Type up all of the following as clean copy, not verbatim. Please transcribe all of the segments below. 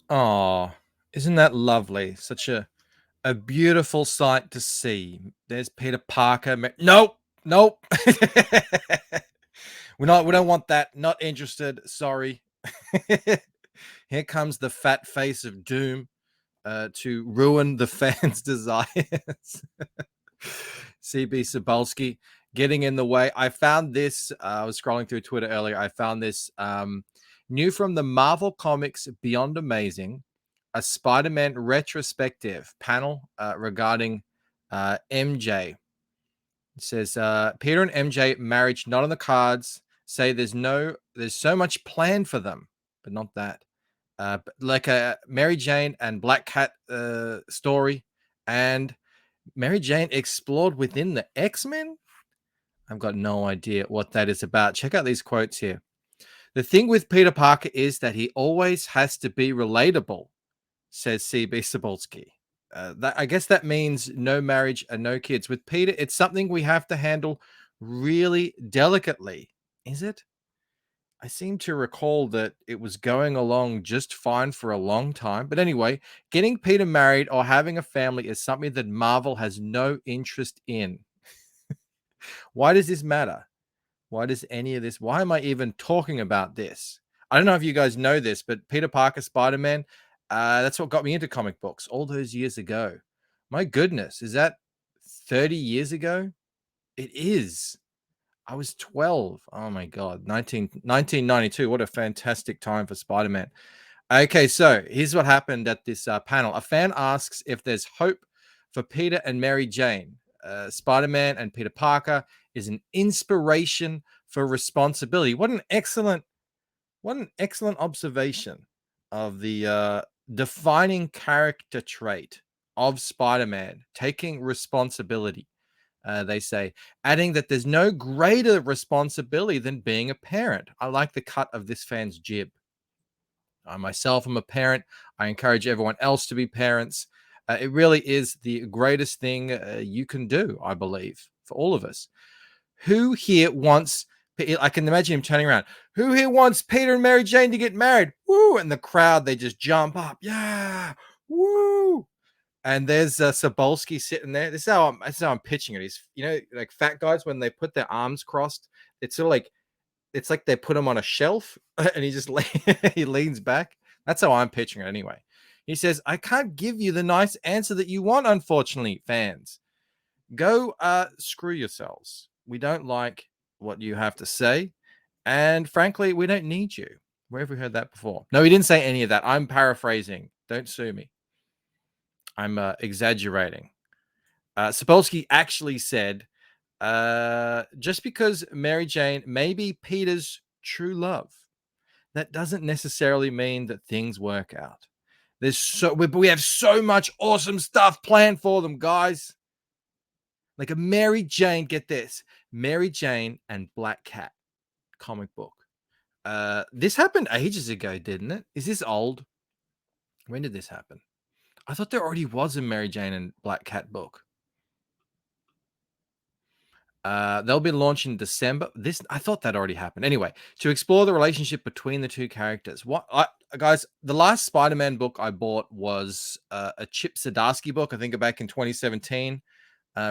Oh, isn't that lovely? Such a beautiful sight to see. There's Peter Parker. Nope, nope. We don't want that. Not interested. Sorry. Here comes the fat face of doom to ruin the fans' desires. CB Sobolski getting in the way. I found this. I was scrolling through Twitter earlier. I found this new from the Marvel Comics Beyond Amazing, a Spider-Man retrospective panel regarding MJ. It says Peter and MJ marriage not on the cards. Say there's so much planned for them, but not that. Like a Mary Jane and Black Cat story, and Mary Jane explored within the X-Men. I've got no idea what that is about. Check out these quotes here. The thing with Peter Parker is that he always has to be relatable, says CB Sobolski. I guess that means no marriage and no kids. With Peter, it's something we have to handle really delicately. Is it? I seem to recall that it was going along just fine for a long time. But anyway, getting Peter married or having a family is something that Marvel has no interest in. Why does this matter? Why does any of this? Why am I even talking about this? I don't know if you guys know this, but Peter Parker, Spider-Man, that's what got me into comic books all those years ago. My goodness, is that 30 years ago? It is. I was 12. Oh my God. 1992. What a fantastic time for Spider-Man. Okay, so here's what happened at this panel. A fan asks if there's hope for Peter and Mary Jane. Spider-Man and Peter Parker is an inspiration for responsibility. What an excellent observation of the defining character trait of Spider-Man, taking responsibility. They say, adding that there's no greater responsibility than being a parent. I like the cut of this fan's jib. I myself am a parent. I encourage everyone else to be parents. It really is the greatest thing you can do, I believe, for all of us. Who here wants, I can imagine him turning around. Who here wants Peter and Mary Jane to get married? Woo! And the crowd, they just jump up. Yeah. Woo! And there's Sobolski sitting there. This is how I'm pitching it. He's, like fat guys when they put their arms crossed. It's sort of like they put him on a shelf, and he just he leans back. That's how I'm picturing it anyway. He says, "I can't give you the nice answer that you want, unfortunately, fans. Go screw yourselves. We don't like what you have to say, and frankly, we don't need you." Where have we heard that before? No, he didn't say any of that. I'm paraphrasing. Don't sue me. I'm exaggerating. Sapolsky actually said, just because Mary Jane may be Peter's true love, that doesn't necessarily mean that things work out. We have so much awesome stuff planned for them, guys. Like a Mary Jane, get this, Mary Jane and Black Cat comic book. This happened ages ago, didn't it? Is this old? When did this happen? I thought there already was a Mary Jane and Black Cat book. They'll be launched in December. I thought that already happened. Anyway, to explore the relationship between the two characters. Guys, the last Spider-Man book I bought was a Chip Zdarsky book. I think back in 2017,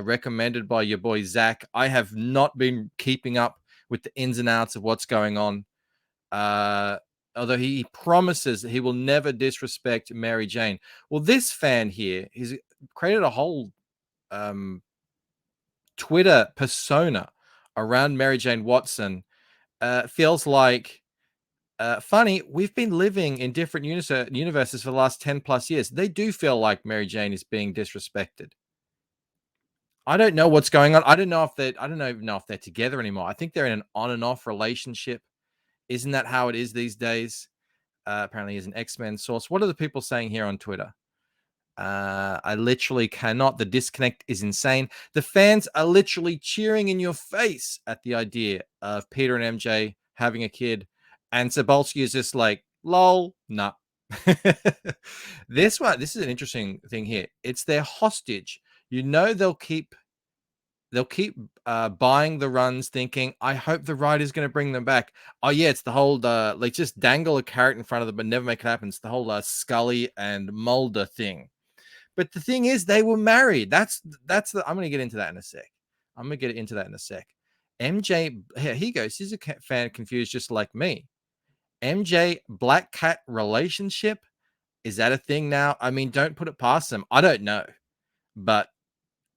recommended by your boy Zach. I have not been keeping up with the ins and outs of what's going on. Although he promises that he will never disrespect Mary Jane. Well, this fan here, he's created a whole Twitter persona around Mary Jane Watson. Feels like funny. We've been living in different universes for the last 10 plus years. They do feel like Mary Jane is being disrespected. I don't know what's going on. I don't even know if they're together anymore. I think they're in an on and off relationship. Isn't that how it is these days? Apparently, is an X-Men source. What are the people saying here on Twitter? I literally cannot. The disconnect is insane. The fans are literally cheering in your face at the idea of Peter and MJ having a kid. And Sobolski is just like, lol, nah. This is an interesting thing here. It's their hostage. They'll keep they'll keep buying the runs, thinking, I hope the writer's going to bring them back. Oh yeah, it's the whole like just dangle a carrot in front of them but never make it happen. It's the whole Scully and Mulder thing. But the thing is, they were married. That's the. I'm going to get into that in a sec. I'm going to get into that in a sec. MJ, here he goes. He's a fan confused just like me. MJ Black Cat relationship, is that a thing now? I mean, don't put it past them. I don't know, but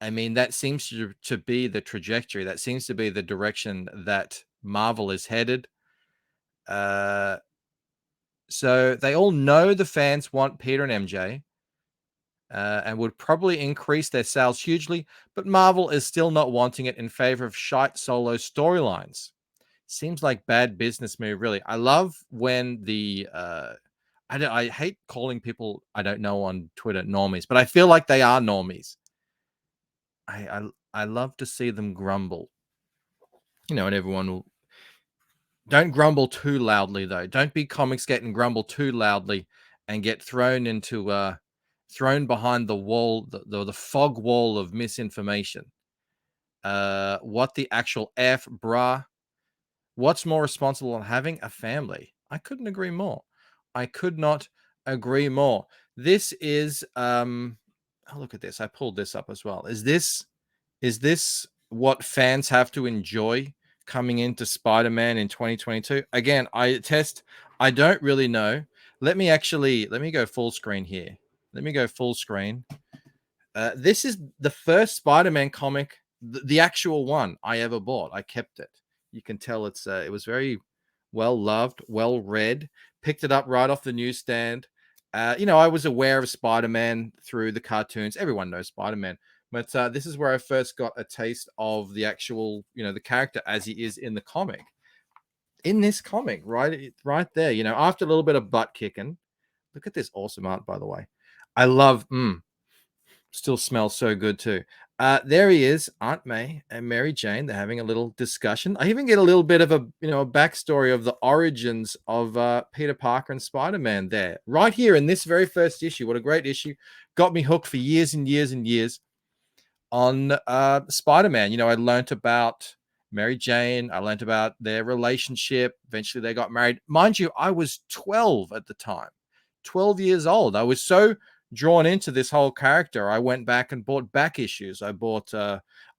I mean, that seems to be the trajectory. That seems to be the direction that Marvel is headed. So they all know the fans want Peter and MJ, and would probably increase their sales hugely, but Marvel is still not wanting it in favor of shite solo storylines. Seems like bad business move, really. I love when the I hate calling people I don't know on Twitter normies, but I feel like they are normies. I love to see them grumble, and everyone will. Don't grumble too loudly, though. Don't be comicsgate and grumble too loudly and get thrown into thrown behind the wall, the fog wall of misinformation. What the actual F, brah? What's more responsible than having a family? I couldn't agree more. I could not agree more. This is oh, look at this. I pulled this up as well. Is this what fans have to enjoy coming into Spider-Man in 2022? Again, I don't really know. Let me go full screen here. Let me go full screen. This is the first Spider-Man comic, the actual one I ever bought. I kept it. You can tell it was very well loved, well read. Picked it up right off the newsstand. I was aware of Spider-Man through the cartoons. Everyone knows Spider-Man. But this is where I first got a taste of the actual, the character as he is in the comic. In this comic, right there, after a little bit of butt kicking. Look at this awesome art, by the way. I love, still smells so good too. There he is, Aunt May and Mary Jane. They're having a little discussion. I even get a little bit of a backstory of the origins of Peter Parker and Spider-Man there, right here in this very first issue. What a great issue! Got me hooked for years and years and years on Spider-Man. I learned about Mary Jane. I learned about their relationship. Eventually, they got married. Mind you, I was 12 at the time, 12 years old. I was so drawn into this whole character. I went back and bought back issues. I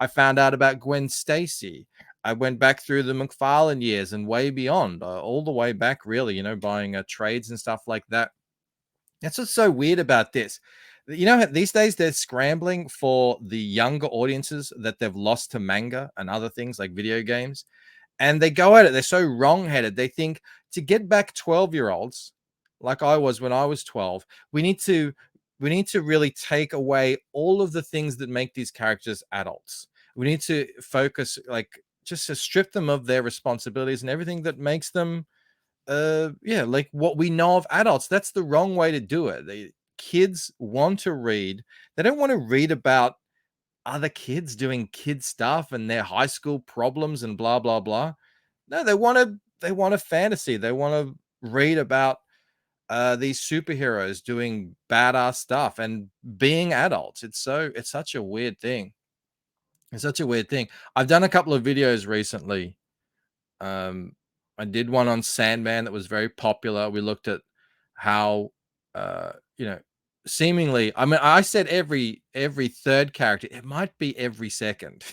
found out about Gwen Stacy. I went back through the McFarlane years and way beyond, all the way back, really, buying trades and stuff like that. That's what's so weird about this. These days they're scrambling for the younger audiences that they've lost to manga and other things like video games. And they go at it. They're so wrong-headed. They think to get back 12-year-olds, like I was when I was 12, we need to really take away all of the things that make these characters adults. We need to focus, just to strip them of their responsibilities and everything that makes them, like what we know of adults. That's the wrong way to do it. Kids want to read. They don't want to read about other kids doing kid stuff and their high school problems and blah, blah, blah. No, they want a fantasy. They want to read about these superheroes doing badass stuff and being adults. It's such a weird thing. It's such a weird thing. I've done a couple of videos recently. I did one on Sandman that was very popular. We looked at how, seemingly, I mean, I said every third character. It might be every second.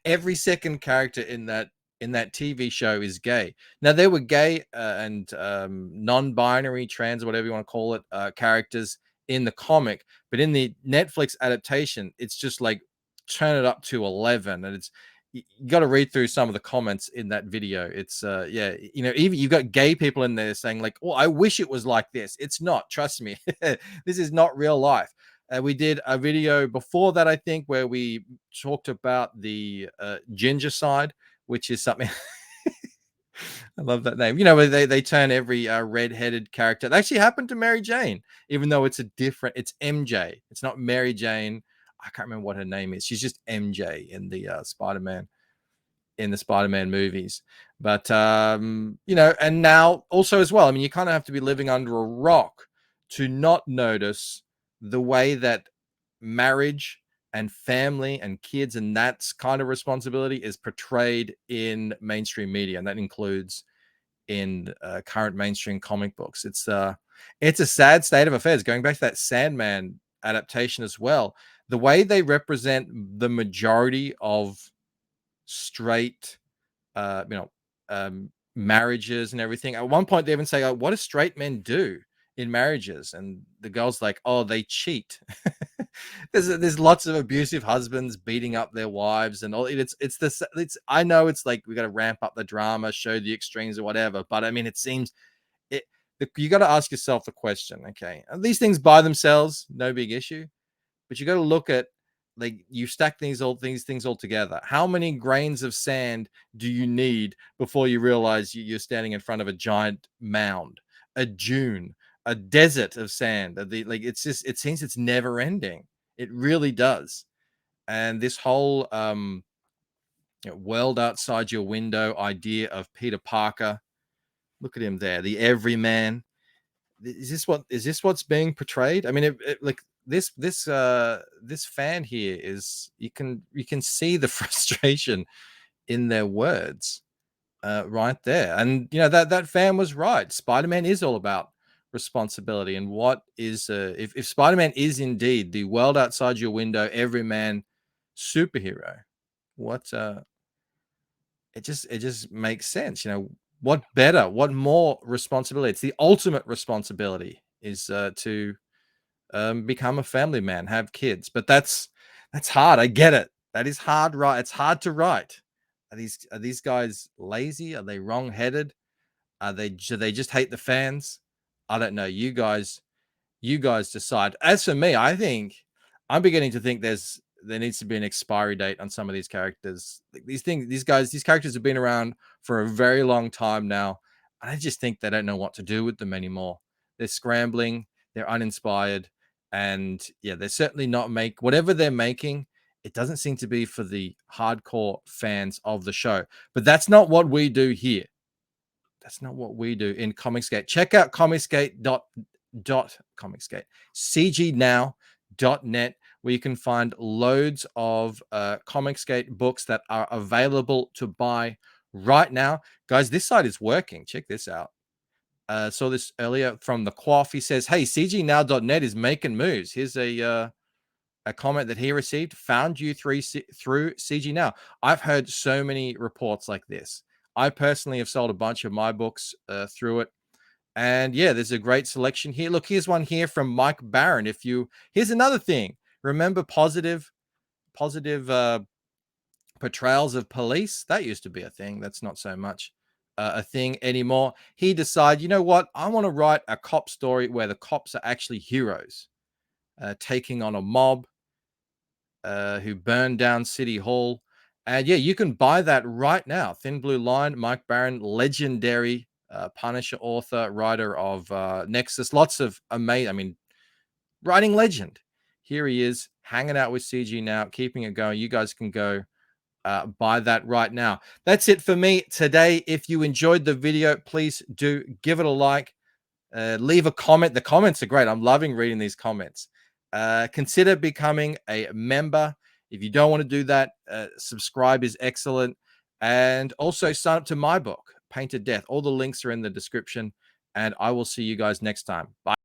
Every second character in that TV show is gay. Now, there were gay and non-binary, trans, whatever you want to call it, characters in the comic, but in the Netflix adaptation, it's just like turn it up to 11, and you got to read through some of the comments in that video. It's even you've got gay people in there saying like, "Oh, I wish it was like this." It's not. Trust me, this is not real life. We did a video before that, I think, where we talked about the ginger side, which is something. I love that name. Where they turn every red-headed character. That actually happened to Mary Jane, even though it's it's MJ. It's not Mary Jane. I can't remember what her name is. She's just MJ in the Spider-Man movies. But and now also as well, I mean, you kind of have to be living under a rock to not notice the way that marriage and family and kids and that's kind of responsibility is portrayed in mainstream media, and that includes in current mainstream comic books. It's a sad state of affairs. Going back to that Sandman adaptation as well, the way they represent the majority of straight, you know, marriages and everything. At one point, they even say, "Oh, what do straight men do in marriages?" And the girl's like, "Oh, they cheat." There's lots of abusive husbands beating up their wives and all. It's this. It's I know it's like we got to ramp up the drama, show the extremes or whatever. But I mean, it seems it. You got to ask yourself the question. Okay, are these things by themselves, no big issue, but you got to look at, like, you stack these things all together. How many grains of sand do you need before you realize you're standing in front of a giant mound, a dune, a desert of sand? Like, it's just, it seems it's never ending. It really does. And this whole world outside your window idea of Peter Parker. Look at him there, the everyman. Is this what's being portrayed? I mean, like this fan here is, you can see the frustration in their words right there. And that fan was right. Spider-Man is all about responsibility. And what is if Spider-Man is indeed the world outside your window everyman superhero, what it just makes sense. What better, what more responsibility? It's the ultimate responsibility is to become a family man, have kids. But that's hard. I get it. That is hard. Right? It's hard to write. Are these guys lazy? Are they wrong-headed? Do they just hate the fans? I don't know. You guys decide. As for me, I think I'm beginning to think there needs to be an expiry date on some of these characters. Like, these characters have been around for a very long time now. I just think they don't know what to do with them anymore. They're scrambling, they're uninspired, and yeah, they're certainly not whatever they're making. It doesn't seem to be for the hardcore fans of the show. But that's not what we do here. That's not what we do in Comicsgate. Check out Comicsgate, cgnow.net, where you can find loads of Comicsgate books that are available to buy right now. Guys, this site is working. Check this out. Saw this earlier from the Quaff. He says, "Hey, cgnow.net is making moves." Here's a comment that he received. "Found you through CG Now." I've heard so many reports like this. I personally have sold a bunch of my books through it. And yeah, there's a great selection here. Look, here's one here from Mike Barron. Here's another thing. Remember positive portrayals of police? That used to be a thing. That's not so much a thing anymore. He decided, you know what? I want to write a cop story where the cops are actually heroes, taking on a mob who burned down City Hall. And yeah, you can buy that right now. Thin Blue Line, Mike Barron, legendary Punisher author, writer of Nexus. Lots of amazing, writing legend. Here he is, hanging out with CG Now, keeping it going. You guys can go buy that right now. That's it for me today. If you enjoyed the video, please do give it a like. Leave a comment. The comments are great. I'm loving reading these comments. Consider becoming a member. If you don't want to do that, subscribe is excellent. And also sign up to my book, Painted Death. All the links are in the description. And I will see you guys next time. Bye.